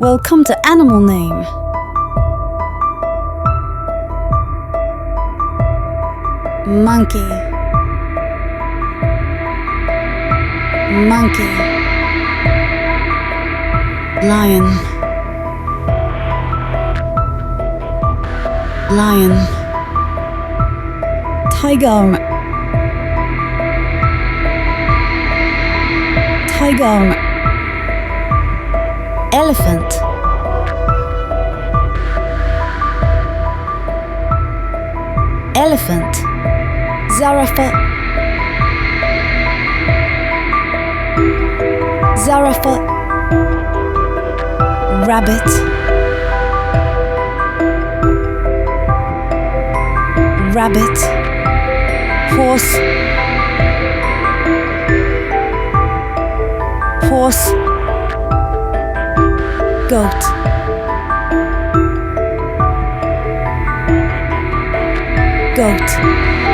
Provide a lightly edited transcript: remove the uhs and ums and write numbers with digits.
Welcome to Animal Name. Monkey. Monkey. Lion. Lion. Tiger. Tiger. Elephant. Elephant. Zarafa. Zarafa. Rabbit. Rabbit. Horse. Horse. Goat. Goat.